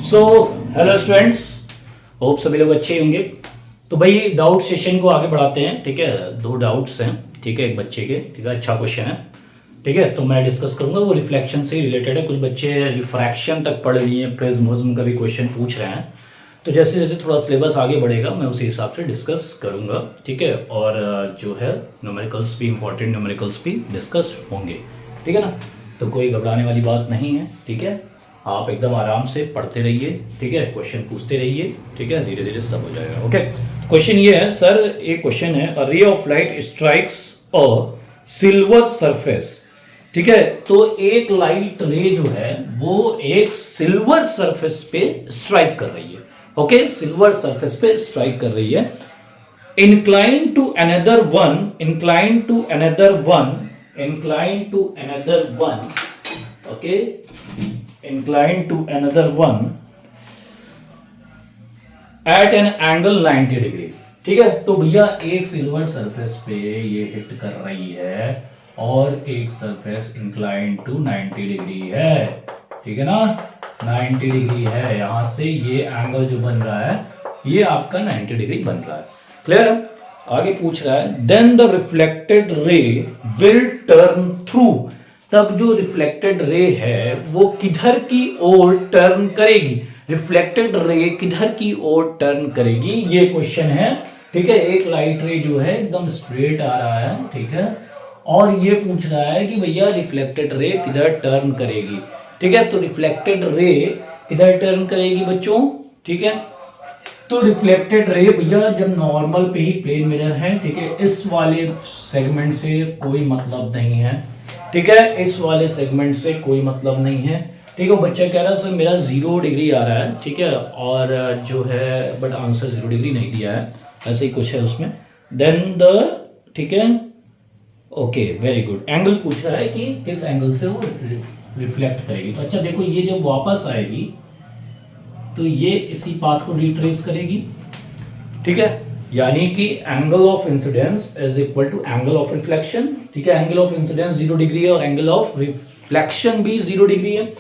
So hello students, hope सभी लोग अच्छे होंगे। तो भाई डाउट सेशन को आगे बढ़ाते हैं। ठीक है, दो डाउट्स हैं। ठीक है, एक बच्चे के, ठीक है, अच्छा क्वेश्चन है। ठीक है, तो मैं डिस्कस करूंगा, वो रिफ्लेक्शन से रिलेटेड है। कुछ बच्चे रिफ्रैक्शन तक पढ़ लिए, प्रिज्म का भी क्वेश्चन पूछ रहे हैं। तो जैसे जैसे थोड़ा सिलेबस आगे बढ़ेगा मैं उसी हिसाब से डिस्कस करूंगा। ठीक है, और जो है न्यूमेरिकल्स भी, इंपॉर्टेंट न्यूमेरिकल्स भी डिस्कस होंगे। ठीक है ना, तो कोई घबराने वाली बात नहीं है। ठीक है, आप एकदम आराम से पढ़ते रहिए। ठीक है, क्वेश्चन पूछते रहिए। ठीक है, धीरे धीरे सब हो जाएगा। ओके, क्वेश्चन ये है सर, एक क्वेश्चन है, a ray of light strikes a silver surface. ठीक है, तो एक लाइट रे जो है वो एक सिल्वर सरफेस पे स्ट्राइक कर रही है। ओके, सिल्वर सरफेस पे स्ट्राइक कर रही है। Incline to another one, incline to another one, incline to another one, okay, inclined to another one at an angle 90 degree. ठीक है, तो भैया एक सिल्वर सरफेस पे ये हिट कर रही है और एक सरफेस इंक्लाइन टू 90 डिग्री है। ठीक है ना, 90 डिग्री है। यहां से ये एंगल जो बन रहा है ये आपका 90 डिग्री बन रहा है। क्लियर है? आगे पूछ रहा है, then the reflected ray will turn through. तब जो रिफ्लेक्टेड रे है वो किधर की ओर टर्न करेगी? रिफ्लेक्टेड रे किधर की ओर टर्न करेगी, ये क्वेश्चन है। ठीक है, एक लाइट रे जो है एकदम स्ट्रेट आ रहा है। ठीक है, और ये पूछ रहा है कि भैया रिफ्लेक्टेड रे किधर टर्न करेगी। ठीक है, तो रिफ्लेक्टेड रे किधर टर्न करेगी बच्चों? ठीक है, तो रिफ्लेक्टेड रे भैया जब नॉर्मल पे ही प्लेन मिरर है, ठीक है, इस वाले सेगमेंट से कोई मतलब नहीं है। ठीक है, इस वाले सेगमेंट से कोई मतलब नहीं है। ठीक है, बच्चा कह रहा है सर मेरा 0 डिग्री आ रहा है। ठीक है, और जो है बट आंसर 0 डिग्री नहीं दिया है, ऐसे ही कुछ है उसमें। देन द, ठीक है, ओके, वेरी गुड। एंगल पूछ रहा है कि किस एंगल से वो रिफ्लेक्ट करेगी। तो अच्छा देखो, ये जब वापस आएगी तो ये इसी पाथ को रिट्रेस करेगी। ठीक है, यानी कि angle of incidence is equal to angle of reflection. ठीक है, एंगल ऑफ इंसिडेंस 0 डिग्री है और एंगल ऑफ रिफ्लेक्शन भी 0 डिग्री है।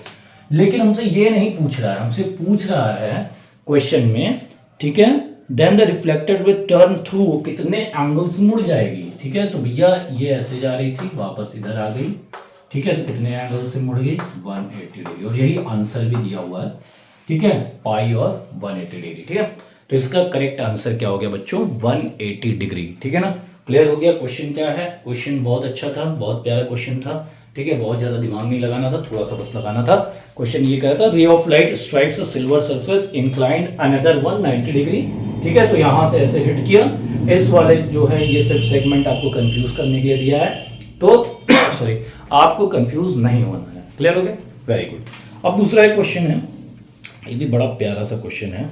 लेकिन हमसे ये नहीं पूछ रहा है, हमसे पूछ रहा है क्वेश्चन में, ठीक है, then the reflected with turn through, कितने एंगल्स मुड़ जाएगी। ठीक है, तो भैया ये ऐसे जा रही थी, वापस इधर आ गई। ठीक है, तो कितने एंगल से मुड़ गई? 180 डिग्री। और यही आंसर भी दिया हुआ है। ठीक है, पाई और 180 डिग्री। ठीक है, तो इसका करेक्ट आंसर क्या हो गया बच्चों? 180 डिग्री। ठीक है ना, क्लियर हो गया। क्वेश्चन क्या है? क्वेश्चन बहुत अच्छा था, बहुत प्यारा क्वेश्चन था। ठीक है, बहुत ज्यादा दिमाग नहीं लगाना था, थोड़ा सा बस लगाना था। क्वेश्चन ये कह रहा था, रे of light strikes a silver surface inclined another 190 degree. ठीक है, तो यहां से ऐसे हिट किया। इस वाले जो है ये सिर्फ सेगमेंट आपको कंफ्यूज करने के लिए दिया है, तो सॉरी, आपको कंफ्यूज नहीं होना है। क्लियर हो गया? Very good. अब दूसरा एक क्वेश्चन है, ये भी बड़ा प्यारा सा क्वेश्चन है।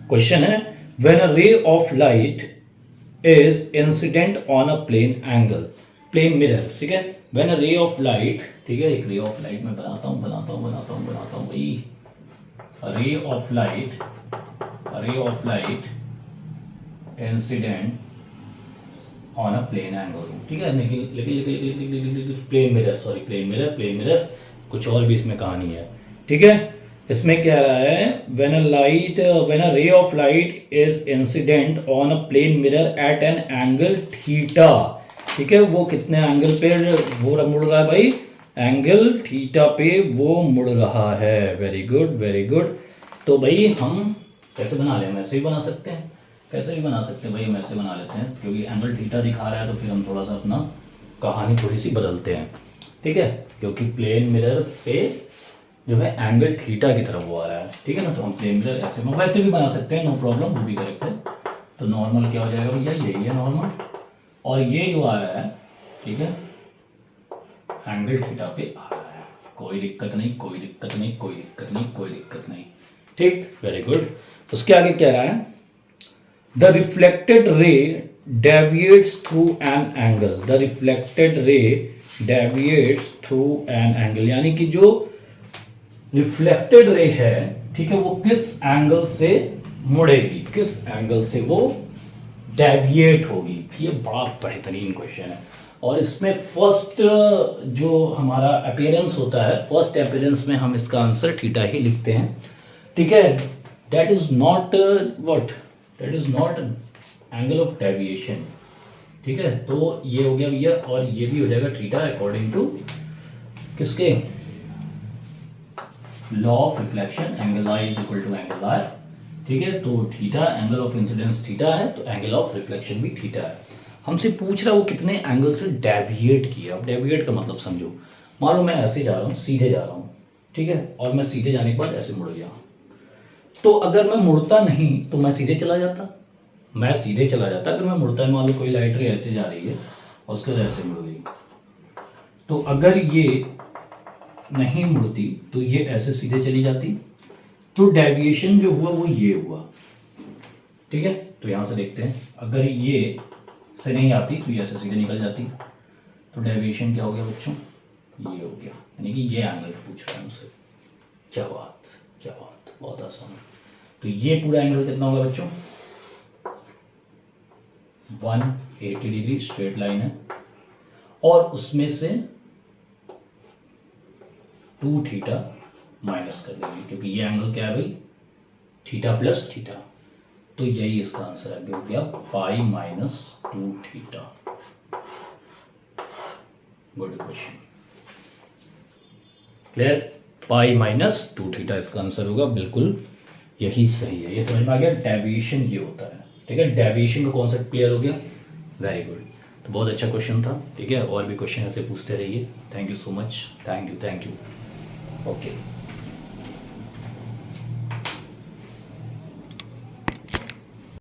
क्वेश्चन है, when a ray of light is incident on a plane angle, plane mirror. ठीक है, when a ray of light, ठीक है, एक रे ऑफ लाइट मैं बनाता हूं भाई। Ray of light, ray of light incident on a plane angle. ठीक है, लेकिन plane mirror, sorry, plane mirror, कुछ और भी इसमें कहानी है। ठीक है, इसमें क्या रहा है, when a ray of light is incident on a plane mirror at an angle theta. ठीक है, वो कितने एंगल पे वो मुड़ रहा है भाई? एंगल थीटा पे वो मुड़ रहा है। Very good, very good. तो भाई हम कैसे बना लें? हम ऐसे ही बना सकते हैं, कैसे भी बना सकते हैं भाई, हम ऐसे बना लेते हैं, क्योंकि एंगल थीटा दिखा रहा है तो फिर हम थोड़ा सा अपना कहानी थोड़ी सी बदलते हैं। ठीक है, क्योंकि प्लेन मिरर पे जो है एंगल थीटा की तरफ वो आ रहा है। ठीक है ना, तो हम प्लेन मिरर ऐसे वैसे भी बना सकते हैं, नो प्रॉब्लम, वो भी करेक्ट है। तो नॉर्मल क्या हो जाएगा भैया? यही है नॉर्मल, और ये जो आ रहा है, ठीक है, एंगल थीटा पे आ रहा है। कोई दिक्कत नहीं, कोई दिक्कत नहीं, कोई दिक्कत नहीं, कोई दिक्कत नहीं। ठीक, वेरी गुड। उसके आगे क्या है? द रिफ्लेक्टेड रे deviates through an angle, the reflected रे डेविएट्स थ्रू एन एंगल, यानी कि जो रिफ्लेक्टेड रे है, ठीक है, वो किस एंगल से मुड़ेगी, किस एंगल से वो डेविएट होगी। ये बड़ा बेहतरीन क्वेश्चन है। और इसमें फर्स्ट जो हमारा अपीयरेंस होता है, फर्स्ट अपीयरेंस में हम इसका आंसर थीटा ही लिखते हैं, ठीक है। That is not what, that is naught angle of deviation, ठीक है। तो ये हो गया भैया, और ये भी हो जाएगा थीटा अकॉर्डिंग टू किसके, law of reflection, angle I is equal to angle R, ठीक है। तो theta, angle of incidence theta है, तो एंगल ऑफ रिफ्लेक्शन भी थीटा है। हमसे पूछ रहा है वो कितने एंगल से डेविएट किया। अब डेविएट का मतलब समझो, मान लो मैं ऐसे जा रहा हूँ, सीधे जा रहा हूँ, ठीक है, और मैं सीधे जाने के बाद ऐसे मुड़ गया, तो अगर मैं मुड़ता नहीं तो मैं सीधे चला जाता, मैं सीधे चला जाता। अगर मैं मुड़ता है, मान लो कोई लाइट रे ऐसे जा रही है और उसके बाद ऐसे मुड़ गई, तो अगर ये नहीं मुड़ती तो ये ऐसे सीधे चली जाती, तो डेविएशन जो हुआ वो ये हुआ, ठीक है। तो यहां से देखते हैं, अगर ये से नहीं आती तो ये ऐसे सीधे निकल जाती, तो डेविएशन क्या हो गया बच्चों, ये हो गया, यानी कि ये एंगल पूछ रहा है हमसे। क्या बात, क्या बात, बहुत आसान। तो ये पूरा एंगल कितना होगा बच्चों, 180 डिग्री स्ट्रेट लाइन है, और उसमें से 2 थीटा माइनस कर देंगे, क्योंकि ये एंगल क्या है भाई, थीटा प्लस थीटा, तो यही इसका आंसर है, हो गया pi minus 2 theta. Good question, clear, pi minus 2 theta इसका आंसर होगा, बिल्कुल यही सही है। ये समझ में आ गया, डेविएशन ये होता है, ठीक है। डेविएशन का कॉन्सेप्ट क्लियर हो गया, वेरी गुड। तो बहुत अच्छा क्वेश्चन था, ठीक है। और भी क्वेश्चन ऐसे पूछते रहिए। Thank you so much, thank you, okay.